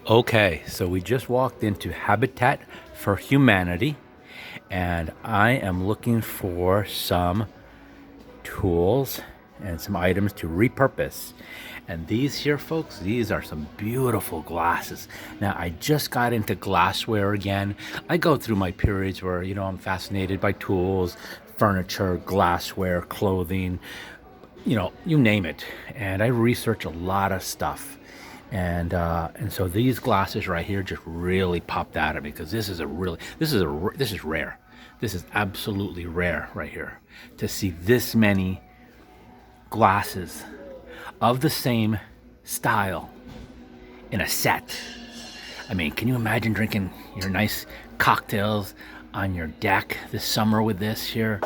Okay, so we just walked into Habitat for Humanity, and I am looking for some tools and some items to repurpose. And these here, folks, these are some beautiful glasses. Now, I just got into glassware again. I go through my periods where, I'm fascinated by tools, furniture, glassware, clothing, you name it. And I research a lot of stuff. And so these glasses right here just really popped out at me because this is rare. This is absolutely rare right here to see this many glasses of the same style in a set. I mean, can you imagine drinking your nice cocktails on your deck this summer with this here?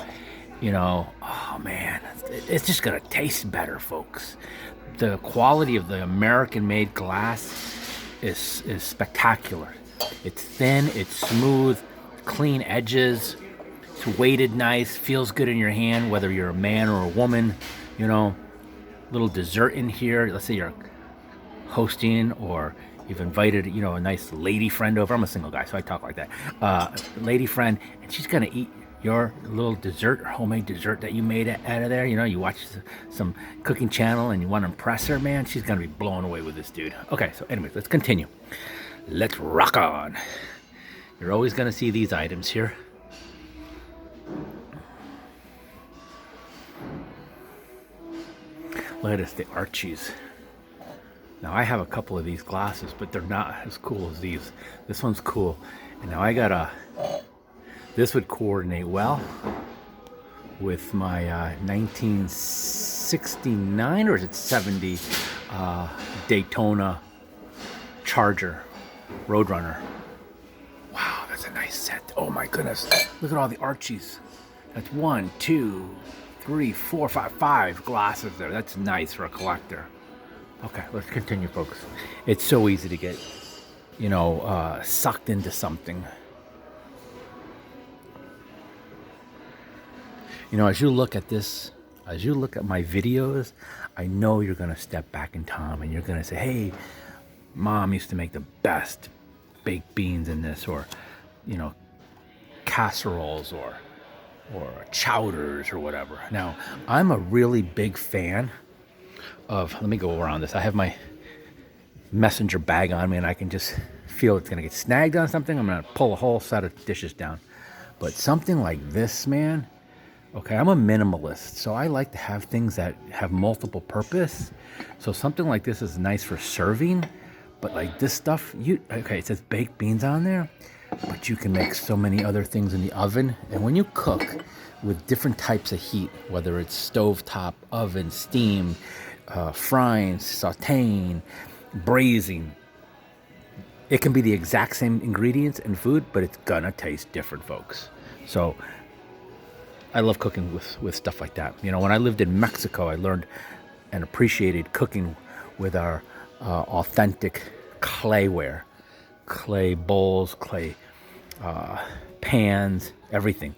Oh man, it's just gonna taste better, folks. The quality of the American-made glass is spectacular. It's thin, it's smooth, clean edges, it's weighted nice, feels good in your hand, whether you're a man or a woman. Little dessert in here. Let's say you're hosting or you've invited, a nice lady friend over. I'm a single guy, so I talk like that. Lady friend, and she's gonna eat your little dessert, homemade dessert that you made out of there. You watch some cooking channel and you want to impress her, man. She's gonna be blown away with this dude. Okay, so anyways, let's continue. Let's rock on. You're always gonna see these items here. Look at this, the Archies. Now I have a couple of these glasses, but they're not as cool as these. This one's cool. And now I got this would coordinate well with my 1969 or is it 70 Daytona Charger Roadrunner. Wow, that's a nice set. Oh my goodness. Look at all the Archies. That's 1, 2, 3, 4, 5 glasses there. That's nice for a collector. Okay, let's continue, folks. It's so easy to get, sucked into something. As you look at this, as you look at my videos, I know you're going to step back in time and you're going to say, hey, Mom used to make the best baked beans in this, or, casseroles or chowders or whatever. Now, I'm a really big fan of, let me go around this. I have my messenger bag on me and I can just feel it's going to get snagged on something. I'm going to pull a whole set of dishes down. But something like this, man, okay, I'm a minimalist, so I like to have things that have multiple purpose. So something like this is nice for serving, but like this stuff, it says baked beans on there, but you can make so many other things in the oven. And when you cook with different types of heat, whether it's stovetop, oven, steam, frying, sauteing, braising, it can be the exact same ingredients and food, but it's gonna taste different, folks. So I love cooking with stuff like that. When I lived in Mexico, I learned and appreciated cooking with our authentic clayware. Clay bowls, clay pans, everything.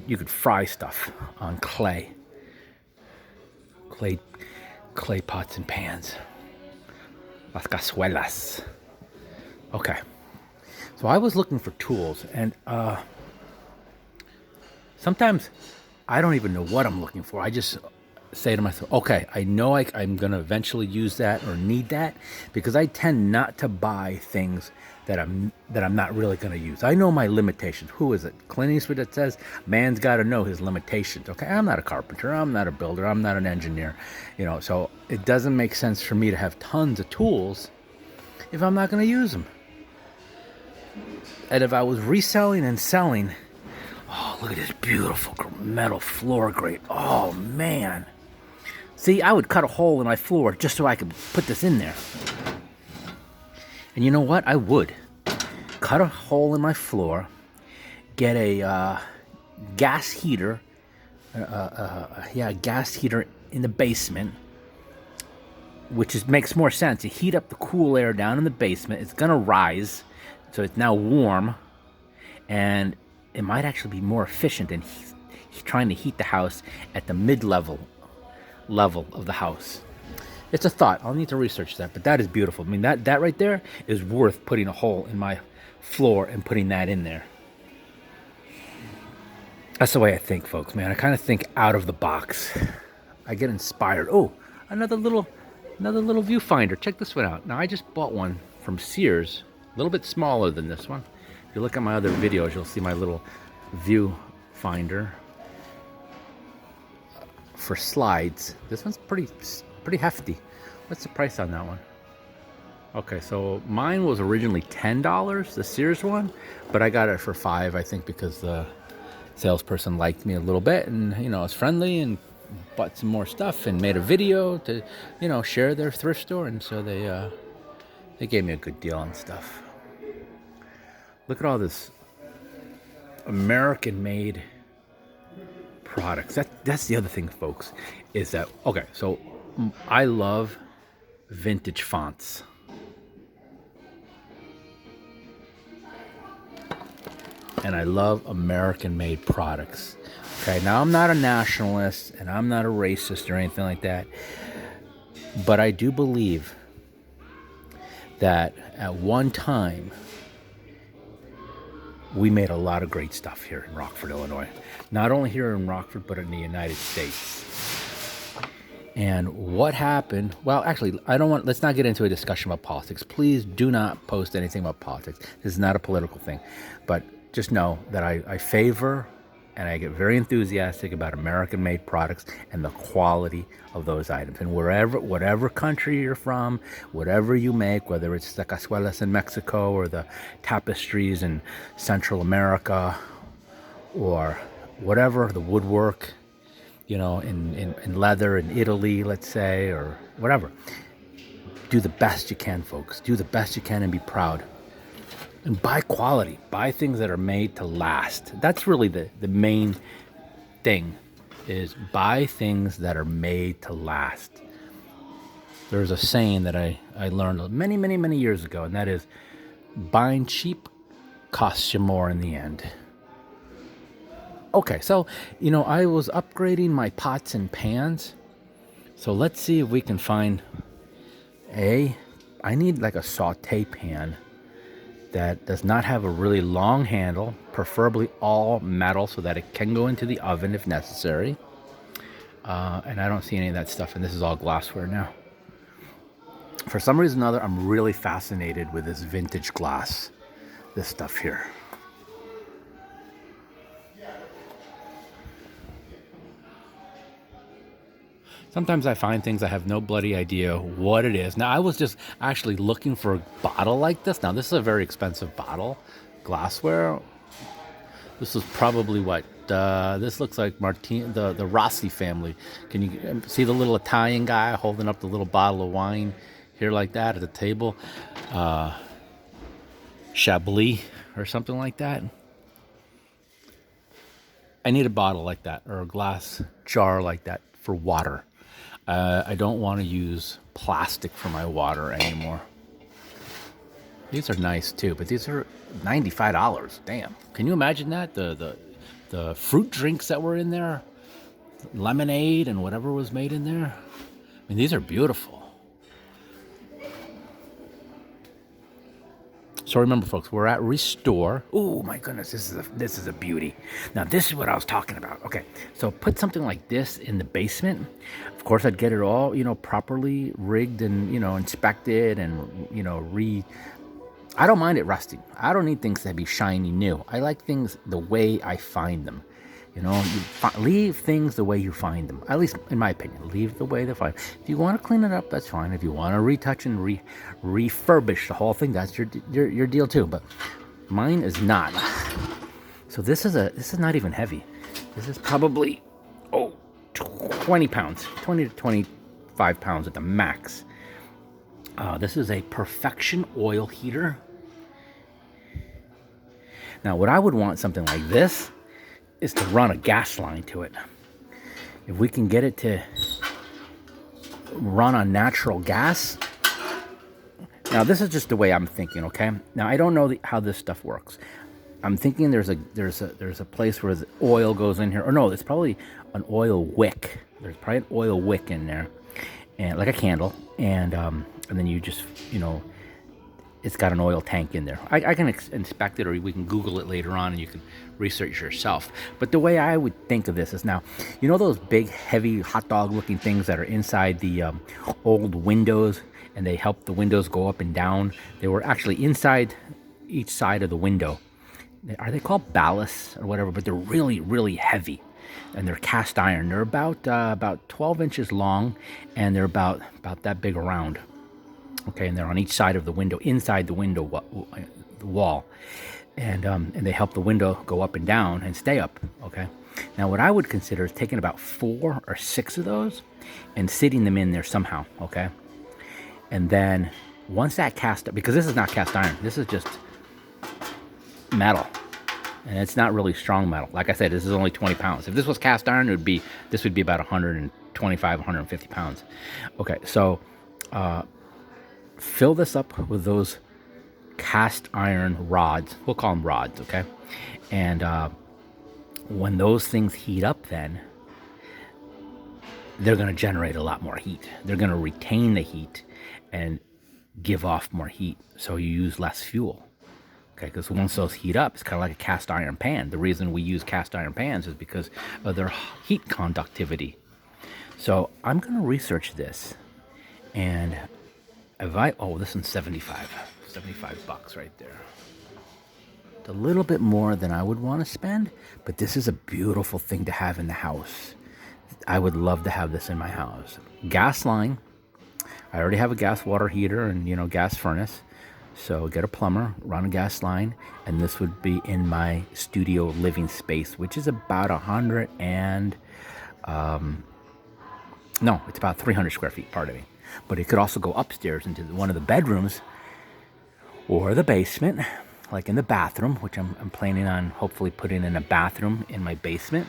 You could fry stuff on clay pots and pans. Las cazuelas. Okay. So I was looking for tools, and sometimes I don't even know what I'm looking for. I just say to myself, okay, I know I'm going to eventually use that or need that, because I tend not to buy things that I'm not really going to use. I know my limitations. Who is it? Clint Eastwood that says, man's got to know his limitations. Okay, I'm not a carpenter. I'm not a builder. I'm not an engineer. So it doesn't make sense for me to have tons of tools if I'm not going to use them. And if I was reselling and selling, oh, look at this beautiful metal floor grate. Oh, man. See, I would cut a hole in my floor just so I could put this in there. And you know what? I would cut a hole in my floor, get a gas heater, a gas heater in the basement, which makes more sense. You heat up the cool air down in the basement. It's going to rise, so it's now warm, and it might actually be more efficient than trying to heat the house at the mid-level of the house. It's a thought. I'll need to research that, but that is beautiful. I mean, that right there is worth putting a hole in my floor and putting that in there. That's the way I think, folks, man. I kind of think out of the box. I get inspired. Oh, another little viewfinder. Check this one out. Now, I just bought one from Sears, a little bit smaller than this one. If you look at my other videos, you'll see my little viewfinder for slides. This one's pretty hefty. What's the price on that one? Okay, so mine was originally $10, the Sears one, but I got it for $5, I think, because the salesperson liked me a little bit, and you know, it's friendly, and bought some more stuff and made a video to, you know, share their thrift store, and so they gave me a good deal on stuff. Look at all this American-made products. That's the other thing, folks, is that, okay, so I love vintage fonts. And I love American-made products. Okay, now I'm not a nationalist and I'm not a racist or anything like that, but I do believe that at one time we made a lot of great stuff here in Rockford, Illinois. Not only here in Rockford, but in the United States. And what happened? Well, actually, let's not get into a discussion about politics. Please do not post anything about politics. This is not a political thing. But just know that I favor and I get very enthusiastic about American-made products and the quality of those items. And whatever country you're from, whatever you make, whether it's the cazuelas in Mexico or the tapestries in Central America or whatever, the woodwork, you know, in leather in Italy, let's say, or whatever. Do the best you can, folks. Do the best you can and be proud. And buy quality. Buy things that are made to last. That's really the main thing, is buy things that are made to last. There's a saying that I learned many years ago, and that is, buying cheap costs you more in the end. Okay, so, you know, I was upgrading my pots and pans. So let's see if we can find I need like a saute pan that does not have a really long handle, preferably all metal so that it can go into the oven if necessary. And I don't see any of that stuff, and this is all glassware now. For some reason or another, I'm really fascinated with this vintage glass, this stuff here. Sometimes I find things I have no bloody idea what it is. Now, I was just actually looking for a bottle like this. Now, this is a very expensive bottle, glassware. This is probably what? This looks like the Rossi family. Can you see the little Italian guy holding up the little bottle of wine here like that at the table? Chablis or something like that. I need a bottle like that or a glass jar like that for water. I don't want to use plastic for my water anymore. These are nice too, but these are $95. Damn. Can you imagine that? The fruit drinks that were in there, lemonade and whatever was made in there. I mean, these are beautiful. So remember, folks, we're at Restore. Oh my goodness, this is a beauty. Now this is what I was talking about. Okay, so put something like this in the basement. Of course, I'd get it all, you know, properly rigged and, you know, inspected and, you know, I don't mind it rusting. I don't need things to be shiny new. I like things the way I find them. You know, leave things the way you find them. At least, in my opinion, leave the way they find. If you want to clean it up, that's fine. If you want to retouch and refurbish the whole thing, that's your deal too. But mine is not. So this is not even heavy. This is probably 20 pounds, 20 to 25 pounds at the max. This is a Perfection oil heater. Now, what I would want something like this is to run a gas line to it. If we can get it to run on natural gas. Now, this is just the way I'm thinking, okay? Now, I don't know how this stuff works. I'm thinking there's a place where the oil goes in here. Or no, it's probably an oil wick. There's probably an oil wick in there. and like a candle, and then you just, it's got an oil tank in there. I can inspect it, or we can Google it later on, and you can research yourself. But the way I would think of this is now, those big, heavy, hot dog looking things that are inside the old windows, and they help the windows go up and down. They were actually inside each side of the window. Are they called ballasts or whatever? But they're really, really heavy, and they're cast iron. They're about 12 inches long, and they're about that big around. Okay, and they're on each side of the window, inside the window wall, and they help the window go up and down and stay up. Okay, now what I would consider is taking about 4 or 6 of those and sitting them in there somehow. Okay, and then once that because this is not cast iron, this is just metal, and it's not really strong metal. Like I said, this is only 20 pounds. If this was cast iron, this would be about 125, 150 pounds. Okay, so fill this up with those cast iron rods. We'll call them rods, okay? And when those things heat up, then they're going to generate a lot more heat. They're going to retain the heat and give off more heat, so you use less fuel. Okay, because once those heat up, it's kind of like a cast iron pan. The reason we use cast iron pans is because of their heat conductivity. So I'm going to research this, and this one's 75 bucks right there. It's a little bit more than I would want to spend, but this is a beautiful thing to have in the house. I would love to have this in my house. Gas line. I already have a gas water heater and, gas furnace. So get a plumber, run a gas line, and this would be in my studio living space, which is about it's about 300 square feet, pardon me. But it could also go upstairs into one of the bedrooms or the basement, like in the bathroom, which I'm planning on hopefully putting in a bathroom in my basement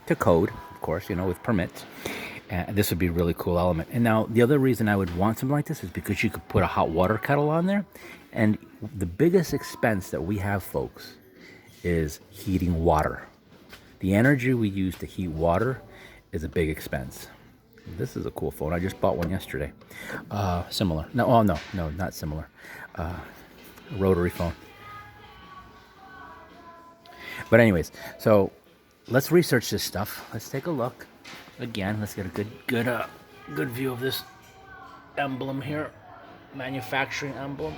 to code, of course, with permits. This would be a really cool element. And now the other reason I would want something like this is because you could put a hot water kettle on there. And the biggest expense that we have, folks, is heating water. The energy we use to heat water is a big expense. This is a cool phone. I just bought one yesterday. Similar. No, not similar. A rotary phone. But anyways, so let's research this stuff. Let's take a look. Again, let's get a good view of this emblem here. Manufacturing emblem.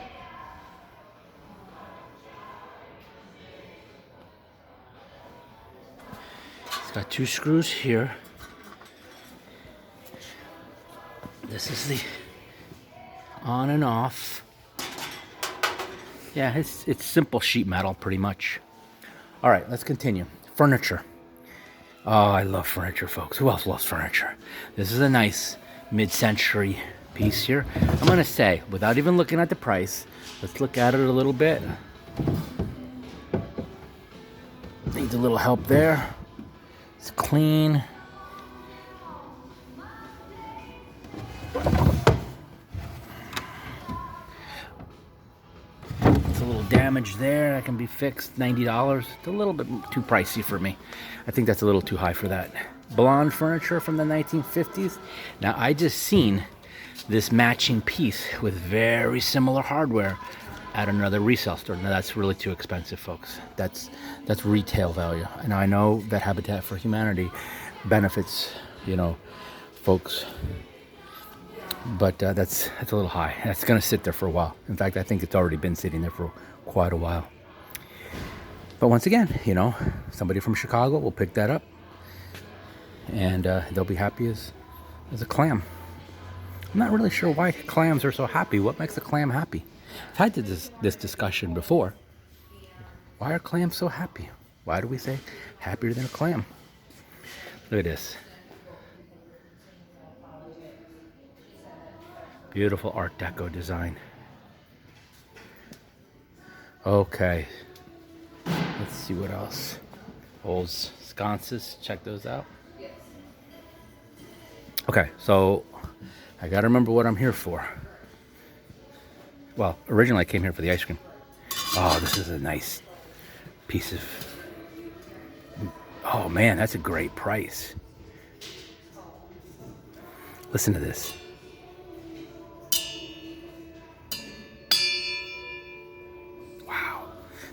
It's got 2 screws here. This is the on and off. Yeah, it's simple sheet metal pretty much. All right, let's continue. Furniture. Oh, I love furniture, folks. Who else loves furniture? This is a nice mid-century piece here. I'm going to say, without even looking at the price, let's look at it a little bit. Needs a little help there. It's clean. It's a little damage there. That can be fixed. $90. It's a little bit too pricey for me. I think that's a little too high for that. Blonde furniture from the 1950s. Now, I just seen this matching piece with very similar hardware at another resale store. Now, that's really too expensive, folks. That's retail value. And I know that Habitat for Humanity benefits, folks. But that's a little high. That's going to sit there for a while. In fact, I think it's already been sitting there for quite a while. But once again, somebody from Chicago will pick that up, and they'll be happy as a clam. I'm not really sure why clams are so happy. What makes a clam happy? I've had this discussion before. Why are clams so happy? Why do we say happier than a clam? Look at this. Beautiful Art Deco design. Okay. Let's see what else. Old sconces. Check those out. Okay, so I gotta remember what I'm here for. Well, originally I came here for the ice cream. Oh, this is a nice piece of... Oh man, that's a great price. Listen to this.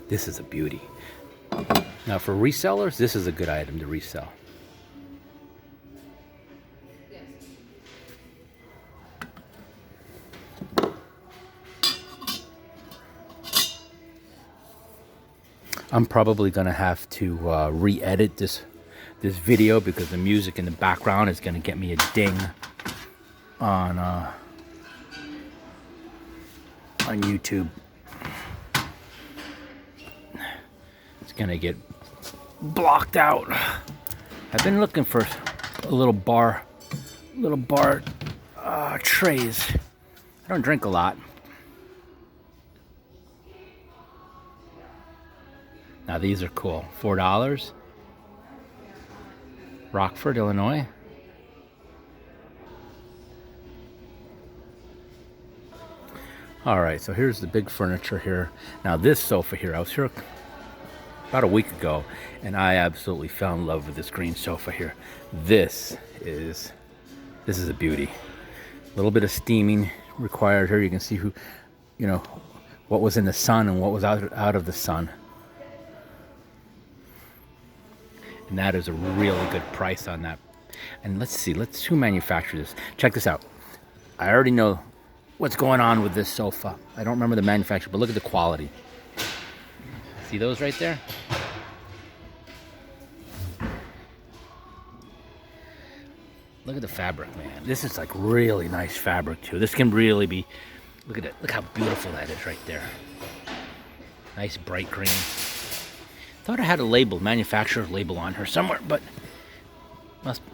This is a beauty. Now for resellers, this is a good item to resell. I'm probably gonna have to re-edit this video because the music in the background is gonna get me a ding on YouTube. It's gonna get blocked out. I've been looking for a little bar trays. I don't drink a lot. Now these are cool. $4. Rockford, Illinois. All right, so here's the big furniture here. Now this sofa here, I was here about a week ago, and I absolutely fell in love with this green sofa here. This is a beauty. A little bit of steaming required here. You can see what was in the sun and what was out of the sun. And that is a really good price on that. And let's see, who manufactured this? Check this out. I already know what's going on with this sofa. I don't remember the manufacturer, but look at the quality. See those right there? Look at the fabric, man. This is like really nice fabric too. This can really be, look at it. Look how beautiful that is right there. Nice bright green. Thought I had a label, manufacturer's label on her somewhere, but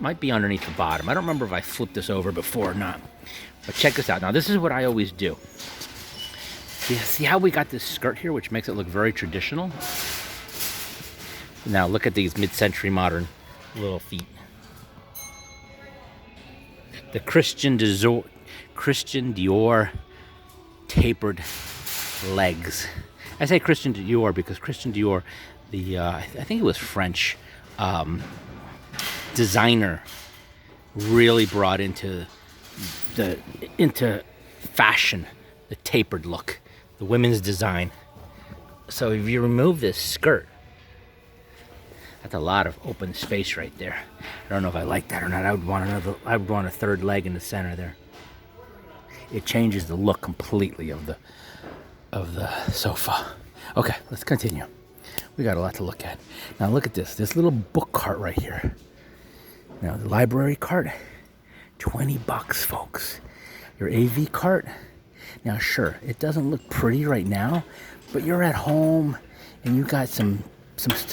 might be underneath the bottom. I don't remember if I flipped this over before or not. But check this out. Now this is what I always do. See how we got this skirt here, which makes it look very traditional? Now look at these mid-century modern little feet. The Christian Dior tapered legs. I say Christian Dior because Christian Dior, I think it was French designer, really brought into fashion the tapered look, the women's design. So if you remove this skirt, that's a lot of open space right there. I don't know if I like that or not. I would want a third leg in the center there. It changes the look completely of the sofa. Okay, let's continue. We got a lot to look at. Now look at this little book cart right here. Now the library cart, $20, folks. Your AV cart. Now sure, it doesn't look pretty right now, but you're at home and you got some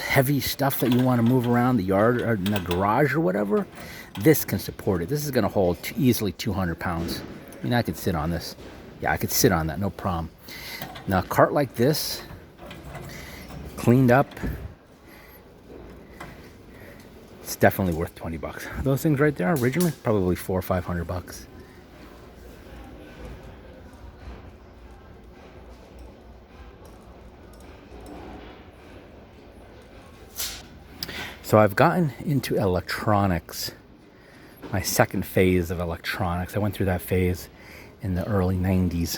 heavy stuff that you want to move around the yard or in the garage or whatever. This can support it. This is going to hold easily 200 pounds. I mean, I could sit on this. Yeah, I could sit on that, no problem. Now a cart like this, cleaned up, it's definitely worth $20. Those things right there, originally probably $400 or $500. So I've gotten into electronics, my second phase of electronics. I went through that phase in the early 90s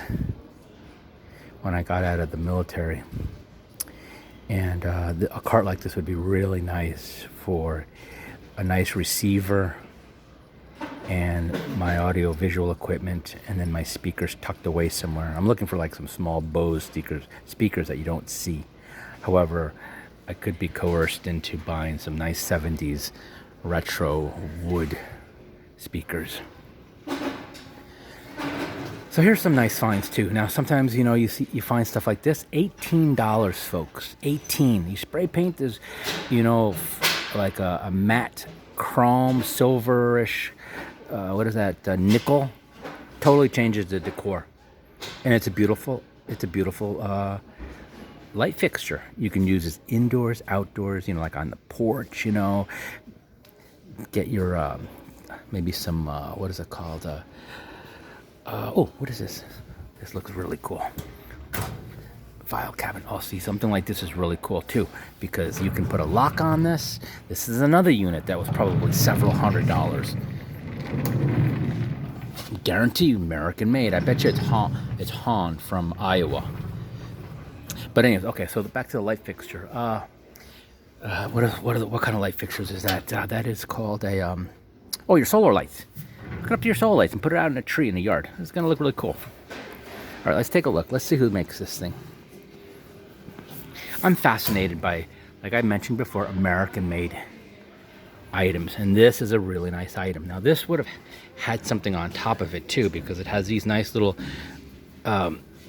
when I got out of the military. And a cart like this would be really nice for a nice receiver and my audio visual equipment, and then my speakers tucked away somewhere. I'm looking for like some small Bose speakers that you don't see. However, I could be coerced into buying some nice 70s retro wood speakers. So here's some nice finds too. Now sometimes you find stuff like this, $18, folks. 18. You spray paint this, like a matte chrome silverish. What is that? Nickel. Totally changes the decor, and it's a beautiful light fixture. You can use this indoors, outdoors. Like on the porch. Get your maybe some what is it called? What is this? This looks really cool. File cabinet. Oh, see, something like this is really cool too, because you can put a lock on this. This is another unit that was probably several $100s. Guarantee you American made. I bet you it's Han from Iowa. But anyways, okay, so back to the light fixture. What kind of light fixtures is that? That is called a, oh, your solar lights. Hook it up to your solar lights and put it out in a tree in the yard. It's gonna look really cool. All right, let's take a look. Let's see who makes this thing. I'm fascinated by, like I mentioned before, American-made items, and this is a really nice item. Now, this would have had something on top of it too, because it has these nice little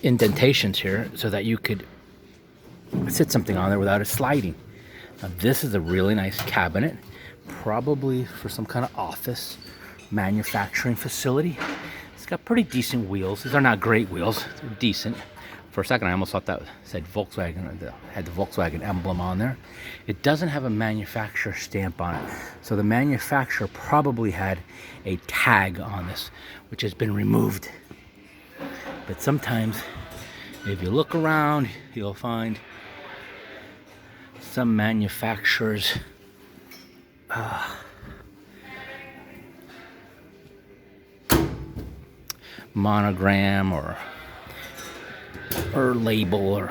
indentations here so that you could sit something on there without it sliding. Now, this is a really nice cabinet, probably for some kind of office manufacturing facility. It's got pretty decent wheels. These are not great wheels, they're decent. For a second, I almost thought that said Volkswagen, had the Volkswagen emblem on there. It doesn't have a manufacturer stamp on it. So the manufacturer probably had a tag on this, which has been removed. But sometimes, if you look around, you'll find some manufacturers monogram or label or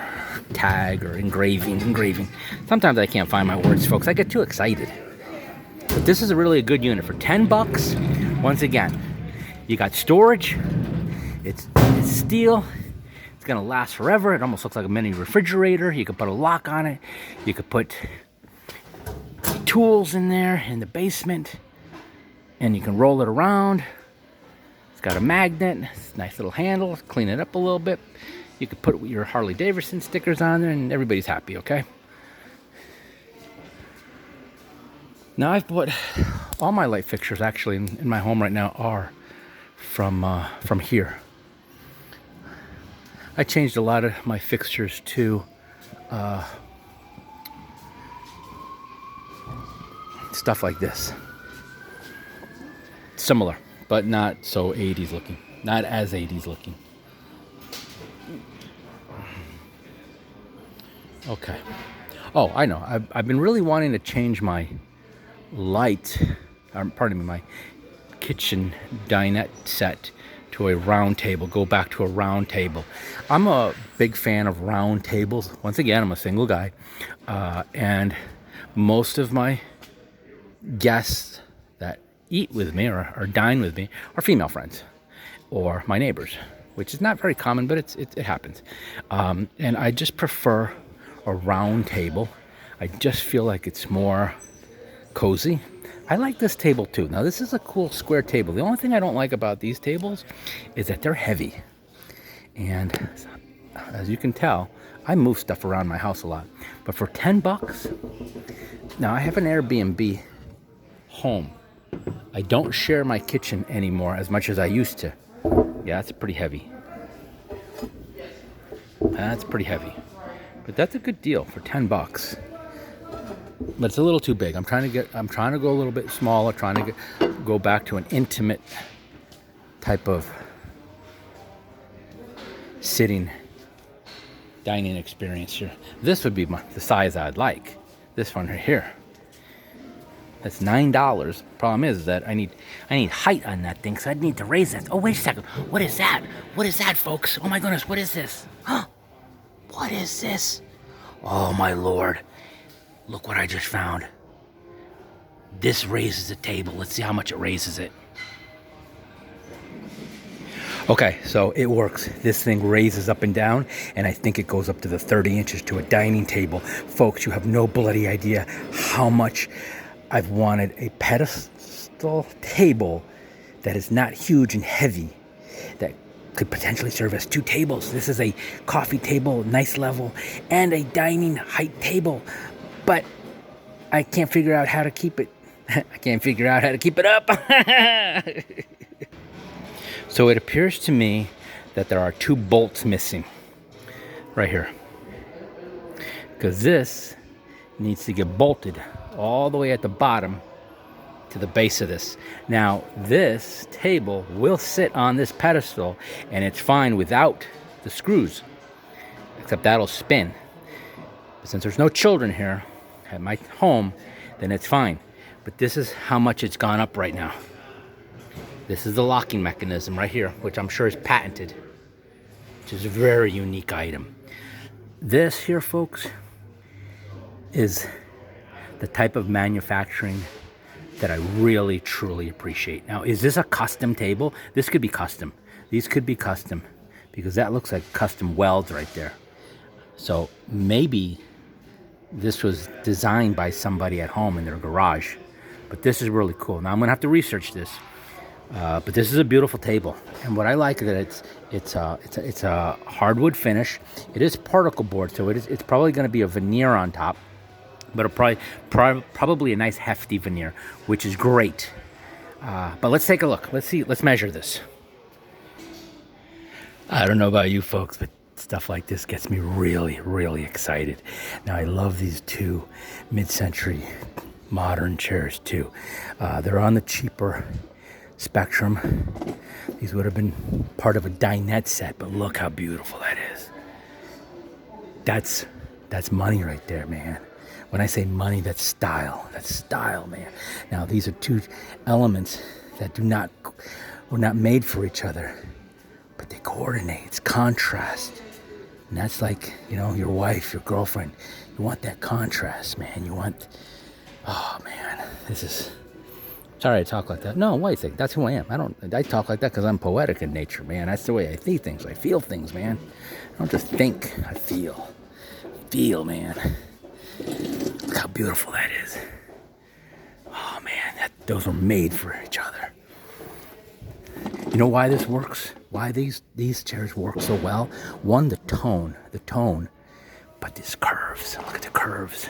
tag or engraving. Sometimes I can't find my words, folks. I get too excited. But this is really a good unit for 10 bucks. Once again, you got storage. It's steel. It's gonna last forever. It almost looks like a mini refrigerator. You could put a lock on it. You could put tools in there in the basement, and you can roll it around. It's got a magnet, nice little handle. Clean it up a little bit. You could put your Harley Davidson stickers on there, and everybody's happy, okay? Now, I've bought all my light fixtures actually in my home right now are from here. I changed a lot of my fixtures to stuff like this. Similar, but not so 80s looking. Not as 80s looking. Okay. Oh, I know. I've been really wanting to change my light, pardon me, my kitchen dinette set to a round table. Go back to a round table. I'm a big fan of round tables. Once again, I'm a single guy. And most of my guests that eat with me or dine with me are female friends or my neighbors, which is not very common, but it happens. And I just prefer a round table. I just feel like it's more cozy. I like this table too. Now, this is a cool square table. The only thing I don't like about these tables is that they're heavy. And as you can tell, I move stuff around my house a lot. But for 10 bucks, now I have an Airbnb home. I don't share my kitchen anymore as much as I used to. Yeah, that's pretty heavy. That's pretty heavy. But that's a good deal for 10 bucks. But it's a little too big. I'm trying to go a little bit smaller, trying to go back to an intimate type of sitting dining experience here. This would be the size I'd like. This one right here. That's $9. Problem is that I need height on that thing, so I'd need to raise that. Oh, wait a second. What is that? What is that, folks? Oh my goodness, what is this? Huh? What is this? Oh my Lord. Look what I just found. This raises the table. Let's see how much it raises it. Okay, so it works. This thing raises up and down, and I think it goes up to the 30 inches to a dining table. Folks, you have no bloody idea how much I've wanted a pedestal table that is not huge and heavy, that could potentially serve as 2 tables. This is a coffee table, nice level, and a dining height table. But I can't figure out how to keep it. I can't figure out how to keep it up. So it appears to me that there are 2 bolts missing right here, because this needs to get bolted all the way at the bottom to the base of this. Now, this table will sit on this pedestal, and it's fine without the screws, except that'll spin. But since there's no children here at my home, then it's fine. But this is how much it's gone up right now. This is the locking mechanism right here, which I'm sure is patented, which is a very unique item. This here, folks, is the type of manufacturing that I really, truly appreciate. Now, is this a custom table? This could be custom. These could be custom because that looks like custom welds right there. So maybe this was designed by somebody at home in their garage. But this is really cool. Now, I'm gonna have to research this. But this is a beautiful table, and what I like is that it's a hardwood finish. It is particle board, so it's probably going to be a veneer on top, but probably a nice hefty veneer, which is great. But let's take a look. Let's measure this. I don't know about you folks, but stuff like this gets me really, really excited. Now, I love these two mid-century modern chairs too. They're on the cheaper spectrum. These would have been part of a dinette set, but look how beautiful that is. That's money right there, man. When I say money, that's style. That's style, man. Now, these are two elements that were not made for each other, but they coordinate. It's contrast. And that's like, your wife, your girlfriend. You want that contrast, man. Oh man, this is... Sorry I talk like that. No, why do you think? That's who I am. I talk like that because I'm poetic in nature, man. That's the way I see things. I feel things, man. I don't just think, I feel. Feel, man. Look how beautiful that is. Oh, man, those were made for each other. You know why this works? Why these chairs work so well? One, the tone, but these curves. Look at the curves.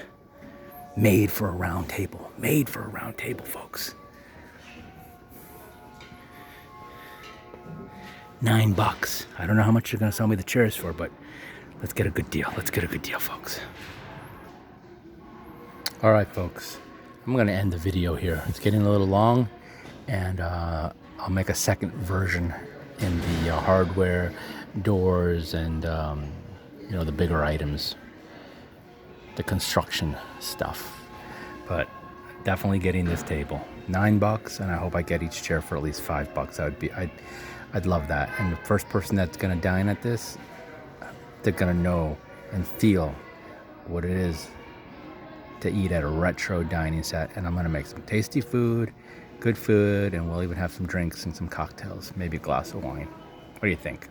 Made for a round table. Made for a round table, folks. $9. I don't know how much you're gonna sell me the chairs for, but let's get a good deal. Let's get a good deal, folks. All right, folks. I'm gonna end the video here. It's getting a little long, and I'll make a second version in the hardware, doors, and the bigger items, the construction stuff. But definitely getting this table. $9, and I hope I get each chair for at least $5. I'd love that. And the first person that's gonna dine at this, they're gonna know and feel what it is to eat at a retro dining set. And I'm gonna make some tasty food, good food, and we'll even have some drinks and some cocktails, maybe a glass of wine. What do you think?